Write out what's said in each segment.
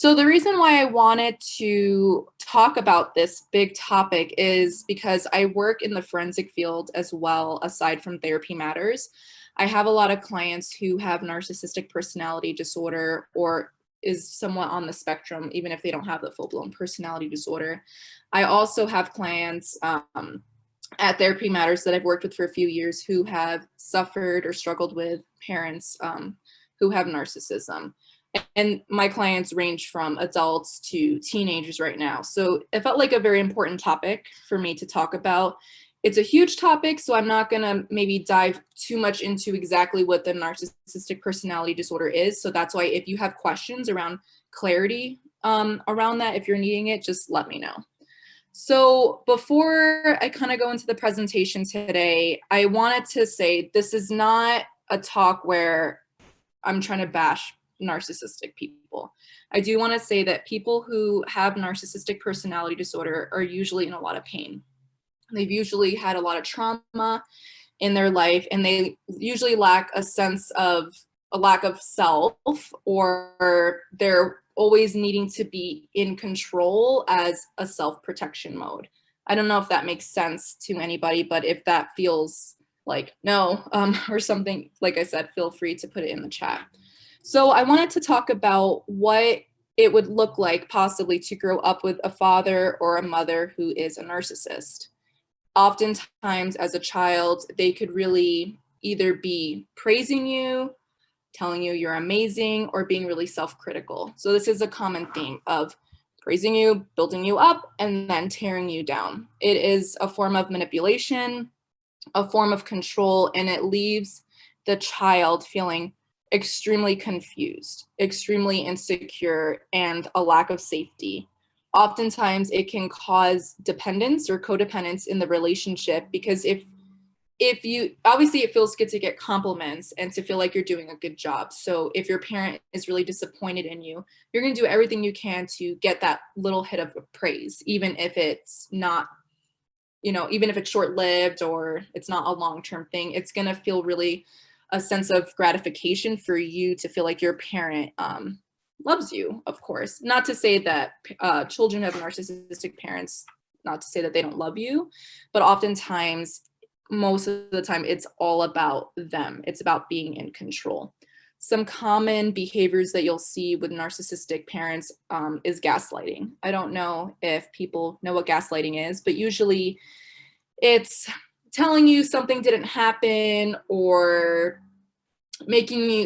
So the reason why I wanted to talk about this big topic is because I work in the forensic field as well, aside from therapy matters. I have a lot of clients who have narcissistic personality disorder or is somewhat on the spectrum, even if they don't have the full-blown personality disorder. I also have clients at Therapy Matters that I've worked with for a few years who have suffered or struggled with parents who have narcissism. And my clients range from adults to teenagers right now. So it felt like a very important topic for me to talk about. It's a huge topic, so I'm not going to maybe dive too much into exactly what the narcissistic personality disorder is. So that's why if you have questions around clarity around that, if you're needing it, just let me know. So before I kind of go into the presentation today, I wanted to say this is not a talk where I'm trying to bash narcissistic people. I do want to say that people who have narcissistic personality disorder are usually in a lot of pain. They've usually had a lot of trauma in their life, and they usually lack a lack of self, or they're always needing to be in control as a self-protection mode. I don't know if that makes sense to anybody, but if that feels like no or something, like I said, feel free to put it in the chat. So I wanted to talk about what it would look like possibly to grow up with a father or a mother who is a narcissist. Oftentimes as a child, they could really either be praising you, telling you you're amazing, or being really self-critical. So this is a common theme of praising you, building you up, and then tearing you down. It is a form of manipulation, a form of control, and it leaves the child feeling extremely confused, extremely insecure, and a lack of safety. Oftentimes it can cause dependence or codependence in the relationship, because if you, obviously it feels good to get compliments and to feel like you're doing a good job. So if your parent is really disappointed in you, you're going to do everything you can to get that little hit of praise, even if it's not, even if it's short-lived or it's not a long-term thing. It's going to feel really a sense of gratification for you to feel like your parent loves you, of course. Not to say that children of narcissistic parents, not to say that they don't love you, but oftentimes, most of the time, it's all about them. It's about being in control. Some common behaviors that you'll see with narcissistic parents is gaslighting. I don't know if people know what gaslighting is, but usually it's telling you something didn't happen, or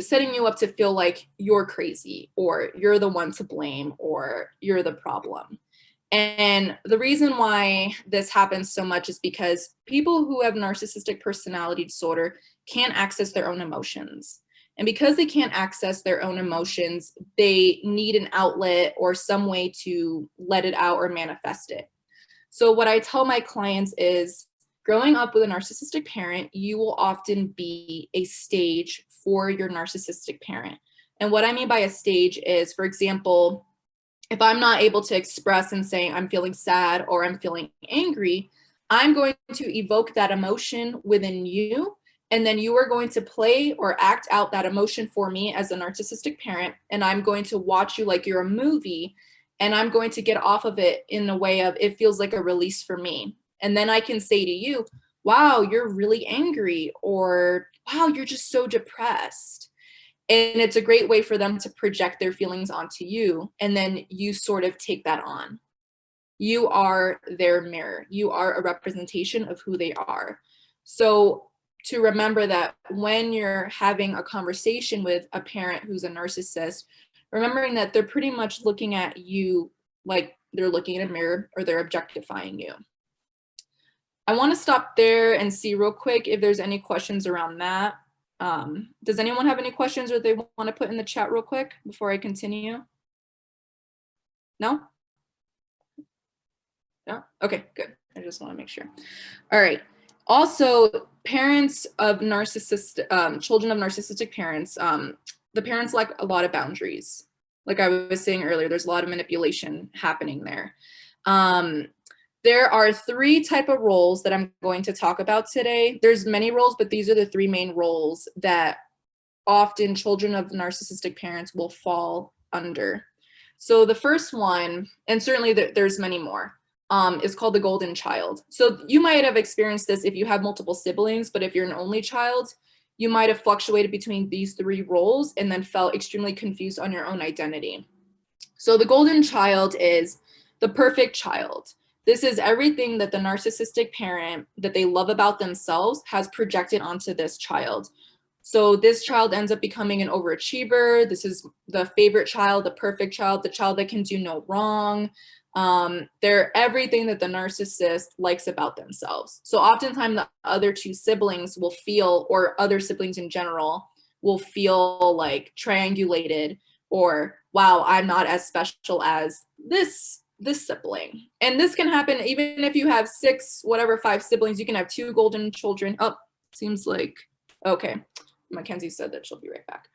setting you up to feel like you're crazy, or you're the one to blame, or you're the problem. And the reason why this happens so much is because people who have narcissistic personality disorder can't access their own emotions. And because they can't access their own emotions, they need an outlet or some way to let it out or manifest it. So what I tell my clients is, growing up with a narcissistic parent, you will often be a stage for your narcissistic parent. And what I mean by a stage is, for example, if I'm not able to express and say I'm feeling sad or I'm feeling angry, I'm going to evoke that emotion within you. And then you are going to play or act out that emotion for me as a narcissistic parent. And I'm going to watch you like you're a movie. And I'm going to get off of it in a way of, it feels like a release for me. And then I can say to you, wow, you're really angry, or wow, you're just so depressed. And it's a great way for them to project their feelings onto you. And then you sort of take that on. You are their mirror. You are a representation of who they are. So to remember that when you're having a conversation with a parent who's a narcissist, remembering that they're pretty much looking at you like they're looking in a mirror, or they're objectifying you. I want to stop there and see real quick if there's any questions around that. Does anyone have any questions or they want to put in the chat real quick before I continue? No? No? Okay, good. I just want to make sure. All right. Also, parents of children of narcissistic parents, the parents lack a lot of boundaries. Like I was saying earlier, there's a lot of manipulation happening there. There are 3 types of roles that I'm going to talk about today. There's many roles, but these are the 3 main roles that often children of narcissistic parents will fall under. So the first one, and certainly there's many more, is called the golden child. So you might have experienced this if you have multiple siblings, but if you're an only child, you might have fluctuated between these three roles and then felt extremely confused on your own identity. So the golden child is the perfect child. This is everything that the narcissistic parent that they love about themselves has projected onto this child. So this child ends up becoming an overachiever. This is the favorite child, the perfect child, the child that can do no wrong. They're everything that the narcissist likes about themselves. So oftentimes the other two siblings will feel, or other siblings in general, will feel like triangulated, or wow, I'm not as special as this sibling. And this can happen even if you have five siblings. You can have two golden children. Oh, seems like, okay. Mackenzie said that she'll be right back.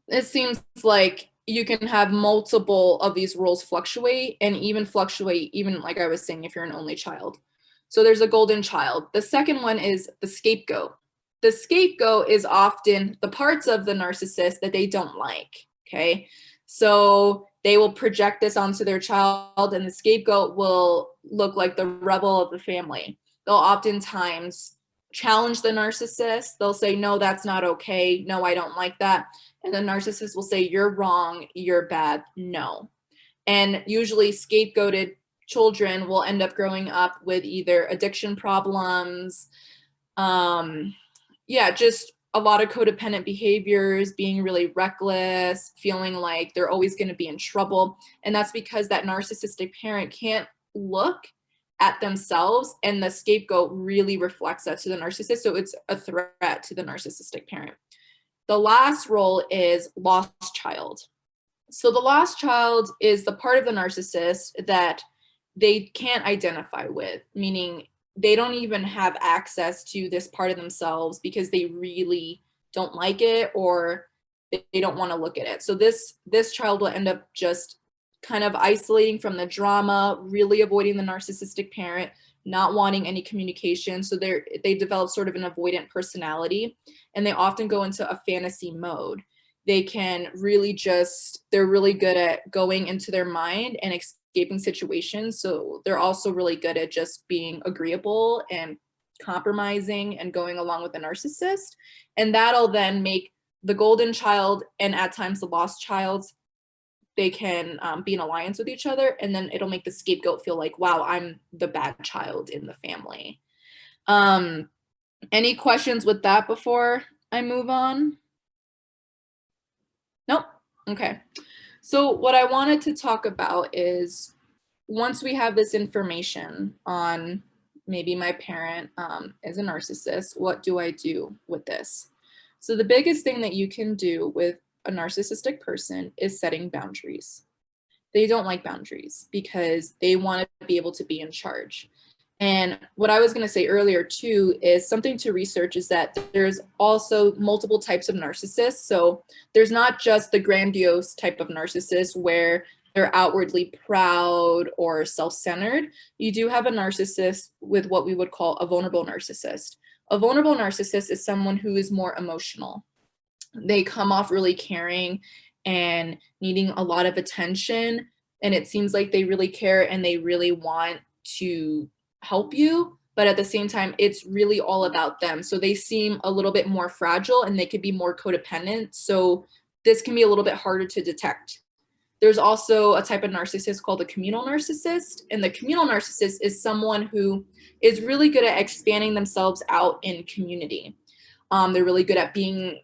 It seems like you can have multiple of these roles fluctuate, and even like I was saying, if you're an only child. So there's a golden child. The second one is the scapegoat. The scapegoat is often the parts of the narcissist that they don't like, okay? So they will project this onto their child, and the scapegoat will look like the rebel of the family. They'll oftentimes challenge the narcissist. They'll say, no, that's not okay. No, I don't like that. And the narcissist will say, you're wrong, you're bad, no. And usually scapegoated children will end up growing up with either addiction problems, just a lot of codependent behaviors, being really reckless, feeling like they're always going to be in trouble. And that's because that narcissistic parent can't look at themselves, and the scapegoat really reflects that to the narcissist. So it's a threat to the narcissistic parent. The last role is lost child. So the lost child is the part of the narcissist that they can't identify with, meaning they don't even have access to this part of themselves because they really don't like it, or they don't want to look at it. So this child will end up just kind of isolating from the drama, really avoiding the narcissistic parent, not wanting any communication. So they develop sort of an avoidant personality, and they often go into a fantasy mode. They can really they're really good at going into their mind and escaping situations. So they're also really good at just being agreeable and compromising and going along with the narcissist. And that'll then make the golden child, and at times the lost child, they can be in alliance with each other, and then it'll make the scapegoat feel like, wow, I'm the bad child in the family. Any questions with that before I move on? Nope. Okay. So what I wanted to talk about is, once we have this information on maybe my parent is a narcissist, what do I do with this? So the biggest thing that you can do with a narcissistic person is setting boundaries. They don't like boundaries because they want to be able to be in charge. And what I was going to say earlier too is something to research is that there's also multiple types of narcissists. So there's not just the grandiose type of narcissist where they're outwardly proud or self-centered. You do have a narcissist with what we would call a vulnerable narcissist. A vulnerable narcissist is someone who is more emotional. They come off really caring and needing a lot of attention, and it seems like they really care and they really want to help you, but at the same time it's really all about them. So they seem a little bit more fragile, and they could be more codependent, so this can be a little bit harder to detect. There's also a type of narcissist called the communal narcissist, and the communal narcissist is someone who is really good at expanding themselves out in community. They're really good at being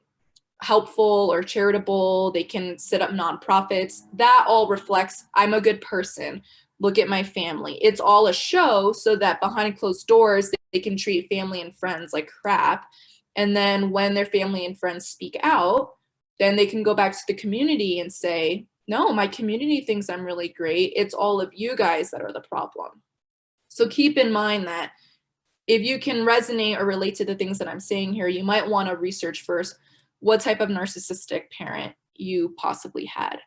helpful or charitable. They can set up nonprofits. That all reflects, I'm a good person. Look at my family. It's all a show so that behind closed doors, they can treat family and friends like crap. And then when their family and friends speak out, then they can go back to the community and say, no, my community thinks I'm really great. It's all of you guys that are the problem. So keep in mind that if you can resonate or relate to the things that I'm saying here, you might want to research first what type of narcissistic parent you possibly had.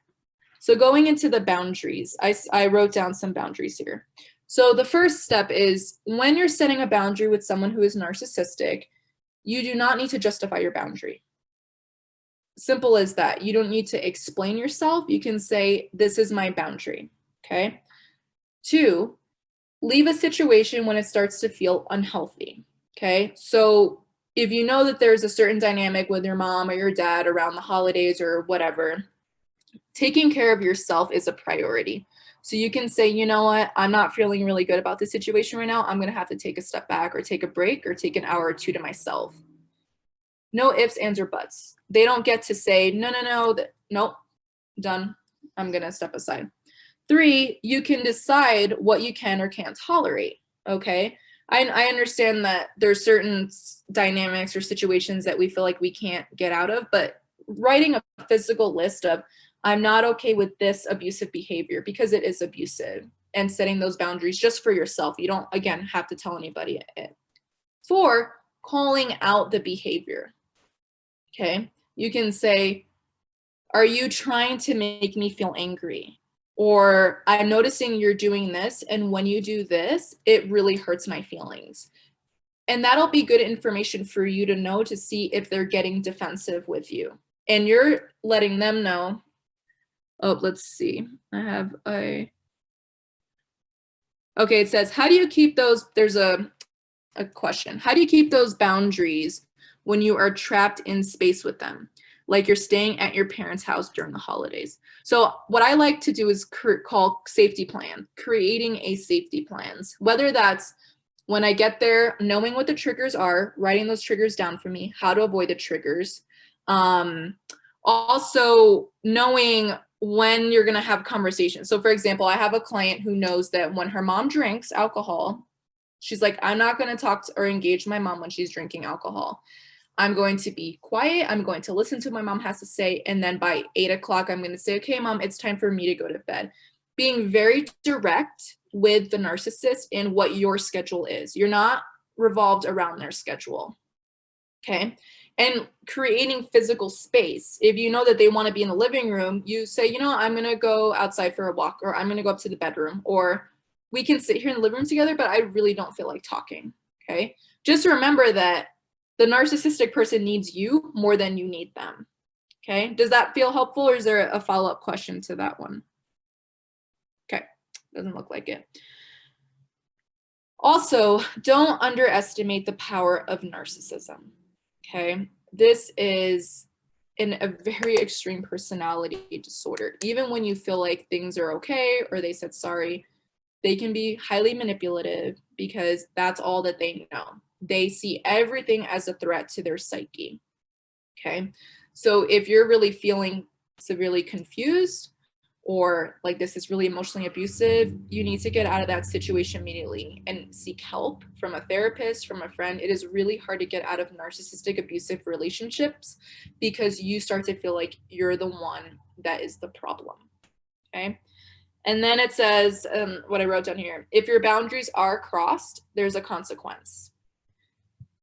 So going into the boundaries, I wrote down some boundaries here. So the first step is, when you're setting a boundary with someone who is narcissistic, you do not need to justify your boundary. simple as that. You don't need to explain yourself. You can say, this is my boundary, okay? 2, leave a situation when it starts to feel unhealthy, okay? So if you know that there's a certain dynamic with your mom or your dad around the holidays or whatever, taking care of yourself is a priority. So you can say, you know what, I'm not feeling really good about this situation right now. I'm gonna have to take a step back or take a break or take an hour or 2 to myself. No ifs, ands, or buts. They don't get to say, no, nope, done. I'm gonna step aside. 3, you can decide what you can or can't tolerate, okay? I understand that there's certain dynamics or situations that we feel like we can't get out of, but writing a physical list of, I'm not okay with this abusive behavior because it is abusive, and setting those boundaries just for yourself. You don't, again, have to tell anybody it. 4, calling out the behavior, okay? You can say, are you trying to make me feel angry? Or I'm noticing you're doing this, and when you do this, it really hurts my feelings. And that'll be good information for you to know to see if they're getting defensive with you. And you're letting them know, oh, let's see. Okay, it says, how do you keep those, there's a question. How do you keep those boundaries when you are trapped in space with them? Like you're staying at your parents' house during the holidays. So what I like to do is call safety plan, creating a safety plans, whether that's when I get there, knowing what the triggers are, writing those triggers down for me, how to avoid the triggers. Also knowing when you're going to have conversations. So for example, I have a client who knows that when her mom drinks alcohol, she's like, I'm not going to talk to or engage my mom when she's drinking alcohol. I'm going to be quiet. I'm going to listen to what my mom has to say. And then by 8 o'clock, I'm going to say, okay, mom, it's time for me to go to bed. Being very direct with the narcissist in what your schedule is. You're not revolved around their schedule. Okay. And creating physical space. If you know that they want to be in the living room, you say, you know, I'm going to go outside for a walk, or I'm going to go up to the bedroom, or we can sit here in the living room together, but I really don't feel like talking. Okay. Just remember that the narcissistic person needs you more than you need them. Okay. Does that feel helpful, or is there a follow-up question to that one? Okay. Doesn't look like it. Also, don't underestimate the power of narcissism. Okay. This is a very extreme personality disorder. Even when you feel like things are okay or they said sorry, they can be highly manipulative because that's all that they know. They see everything as a threat to their psyche. Okay. So if you're really feeling severely confused or like this is really emotionally abusive, you need to get out of that situation immediately and seek help from a therapist, from a friend. It is really hard to get out of narcissistic abusive relationships because you start to feel like you're the one that is the problem. Okay. And then it says, what I wrote down here, if your boundaries are crossed, there's a consequence.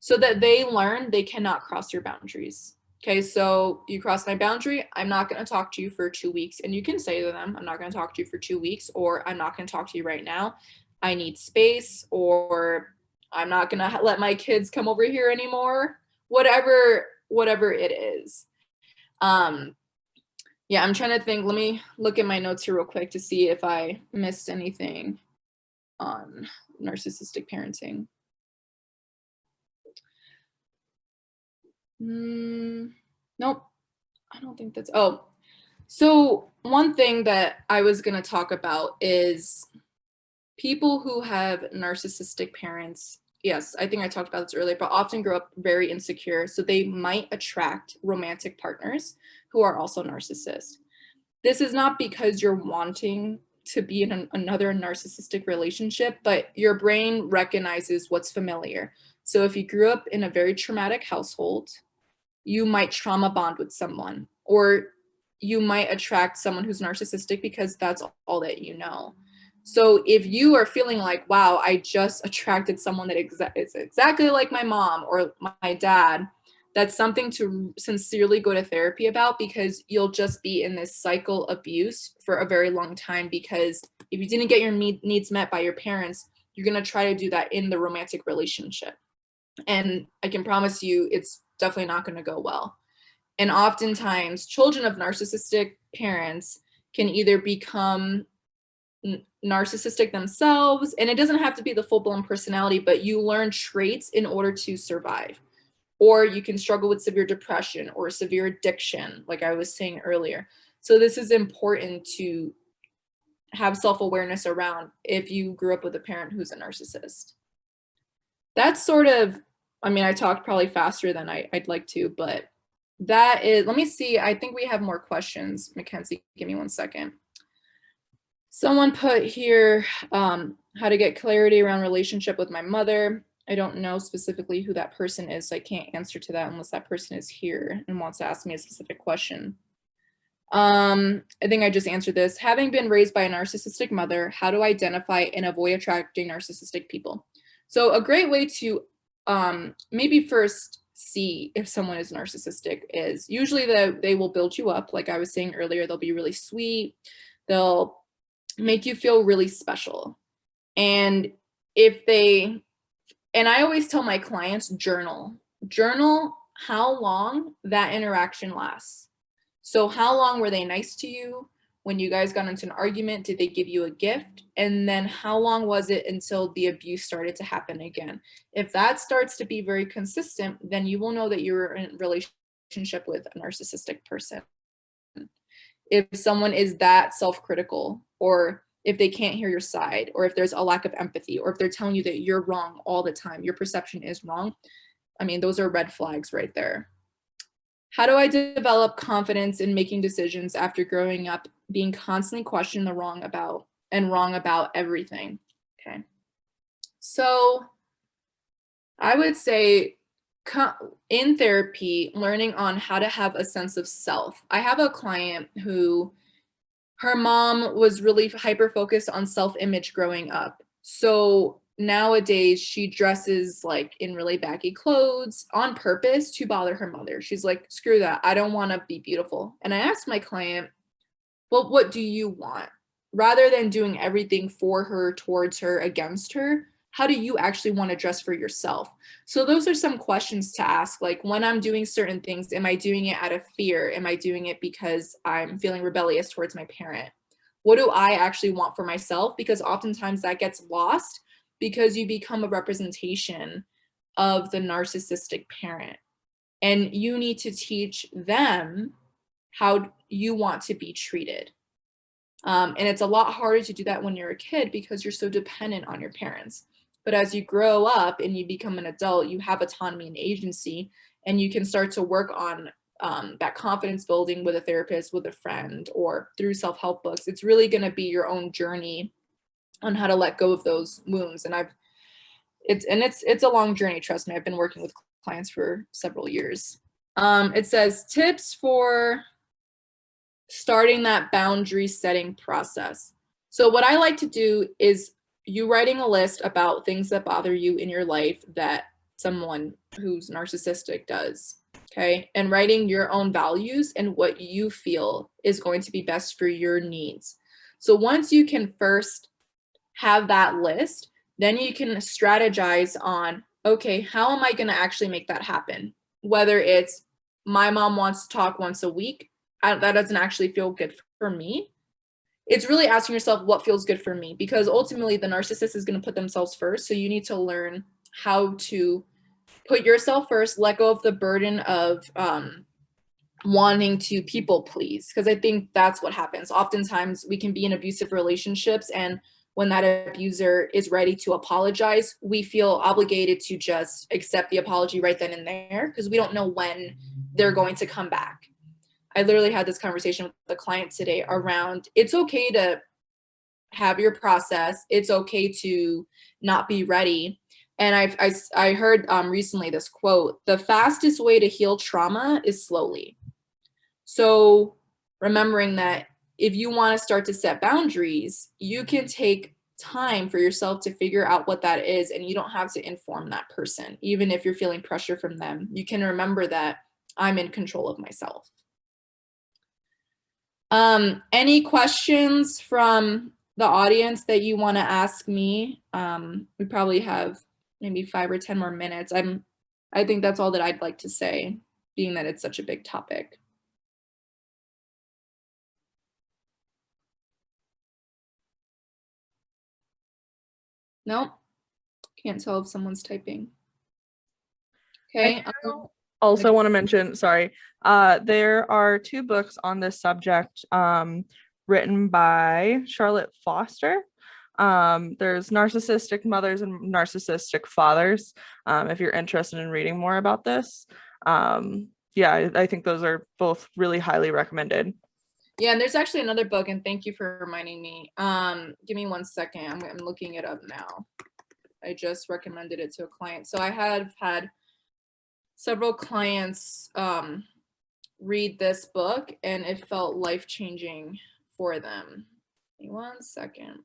So that they learn they cannot cross your boundaries. Okay, so you cross my boundary, I'm not going to talk to you for 2 weeks. And you can say to them, I'm not going to talk to you for 2 weeks, or I'm not going to talk to you right now. I need space, or I'm not going to let my kids come over here anymore. Whatever it is. Yeah, I'm trying to think. Let me look at my notes here real quick to see if I missed anything on narcissistic parenting. Nope, I don't think that's, oh. So one thing that I was going to talk about is people who have narcissistic parents. Yes, I think I talked about this earlier, but often grow up very insecure. So they might attract romantic partners who are also narcissists. This is not because you're wanting to be in another narcissistic relationship, but your brain recognizes what's familiar. So if you grew up in a very traumatic household, you might trauma bond with someone, or you might attract someone who's narcissistic because that's all that you know. So if you are feeling like, wow, I just attracted someone that is exactly like my mom or my dad, that's something to sincerely go to therapy about, because you'll just be in this cycle of abuse for a very long time. Because if you didn't get your needs met by your parents, you're going to try to do that in the romantic relationship. And I can promise you it's definitely not going to go well. And oftentimes, children of narcissistic parents can either become narcissistic themselves, and it doesn't have to be the full-blown personality, but you learn traits in order to survive. Or you can struggle with severe depression or severe addiction, like I was saying earlier. So this is important to have self-awareness around if you grew up with a parent who's a narcissist. That's sort of, I mean, I talked probably faster than I'd like to, but that is, let me see. I think we have more questions. Mackenzie, give me one second. Someone put here, how to get clarity around relationship with my mother. I don't know specifically who that person is, so I can't answer to that unless that person is here and wants to ask me a specific question. I think I just answered this. Having been raised by a narcissistic mother, how do I identify and avoid attracting narcissistic people? So a great way to maybe first see if someone is narcissistic is usually they will build you up. Like I was saying earlier, they'll be really sweet. They'll make you feel really special. And and I always tell my clients, journal how long that interaction lasts. So how long were they nice to you? When you guys got into an argument, did they give you a gift? And then how long was it until the abuse started to happen again? If that starts to be very consistent, then you will know that you're in a relationship with a narcissistic person. If someone is that self-critical, or if they can't hear your side, or if there's a lack of empathy, or if they're telling you that you're wrong all the time, your perception is wrong, I mean, those are red flags right there. How do I develop confidence in making decisions after growing up being constantly questioned wrong about everything? Okay. So I would say in therapy, learning on how to have a sense of self. I have a client who, her mom was really hyper focused on self-image growing up. So nowadays she dresses like in really baggy clothes on purpose to bother her mother. She's like, screw that. I don't want to be beautiful. And I asked my client, well, what do you want? Rather than doing everything for her, towards her, against her, how do you actually want to dress for yourself? So those are some questions to ask. Like, when I'm doing certain things, am I doing it out of fear? Am I doing it because I'm feeling rebellious towards my parent? What do I actually want for myself? Because oftentimes that gets lost because you become a representation of the narcissistic parent. And you need to teach them how you want to be treated. And it's a lot harder to do that when you're a kid because you're so dependent on your parents. But as you grow up and you become an adult, you have autonomy and agency, and you can start to work on that confidence building with a therapist, with a friend, or through self-help books. It's really going to be your own journey on how to let go of those wounds. And it's a long journey. Trust me, I've been working with clients for several years. It says tips for starting that boundary setting process. So what I like to do is you writing a list about things that bother you in your life that someone who's narcissistic does, okay? And writing your own values and what you feel is going to be best for your needs. So once you can first have that list, then you can strategize on, okay, how am I going to actually make that happen? Whether it's my mom wants to talk once a week, that doesn't actually feel good for me. It's really asking yourself what feels good for me, because ultimately the narcissist is going to put themselves first. So you need to learn how to put yourself first, let go of the burden of wanting to people please, because I think that's what happens. Oftentimes we can be in abusive relationships, and when that abuser is ready to apologize, we feel obligated to just accept the apology right then and there because we don't know when they're going to come back. I literally had this conversation with a client today around, it's okay to have your process. It's okay to not be ready. And I heard recently this quote, the fastest way to heal trauma is slowly. So remembering that if you want to start to set boundaries, you can take time for yourself to figure out what that is, and you don't have to inform that person. Even if you're feeling pressure from them, you can remember that I'm in control of myself. Any questions from the audience that you want to ask me? We probably have maybe 5 or 10 more minutes. I think that's all that I'd like to say. being that it's such a big topic. Nope, can't tell if someone's typing. Okay. Also want to mention, sorry, there are 2 books on this subject written by Charlotte Foster. There's Narcissistic Mothers and Narcissistic Fathers, if you're interested in reading more about this. Yeah, I think those are both really highly recommended. Yeah, and there's actually another book, and thank you for reminding me. Give me 1 second. I'm looking it up now. I just recommended it to a client. So I have had several clients read this book, and it felt life-changing for them. Give me 1 second.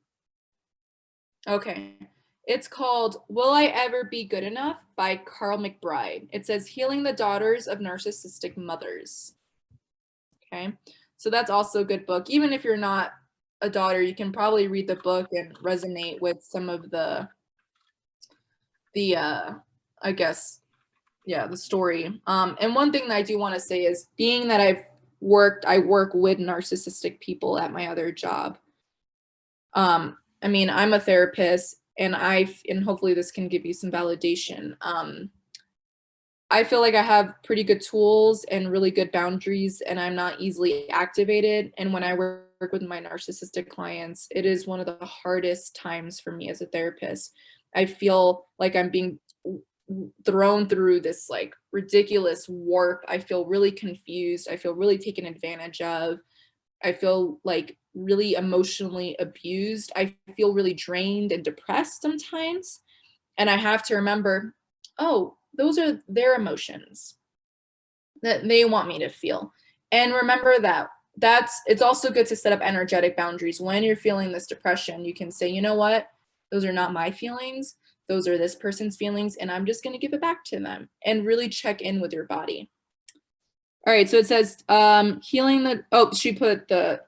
Okay. It's called Will I Ever Be Good Enough by Carl McBride. It says Healing the Daughters of Narcissistic Mothers. Okay. So that's also a good book. Even if you're not a daughter, you can probably read the book and resonate with some of the I guess, yeah, the story. And one thing that I do want to say is being that I work with narcissistic people at my other job. I mean, I'm a therapist, and hopefully this can give you some validation. I feel like I have pretty good tools and really good boundaries, and I'm not easily activated. And when I work with my narcissistic clients, it is one of the hardest times for me as a therapist. I feel like I'm being thrown through this like ridiculous warp. I feel really confused. I feel really taken advantage of. I feel like really emotionally abused. I feel really drained and depressed sometimes. And I have to remember, oh, those are their emotions that they want me to feel. And remember that it's also good to set up energetic boundaries. When you're feeling this depression, you can say, you know what? Those are not my feelings. Those are this person's feelings, and I'm just going to give it back to them and really check in with your body. All right, so it says healing the she put the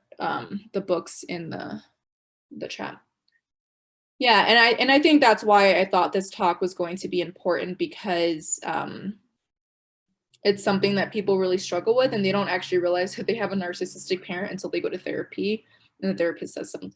books in the chat. Yeah, and I think that's why I thought this talk was going to be important, because it's something that people really struggle with, and they don't actually realize that they have a narcissistic parent until they go to therapy and the therapist says something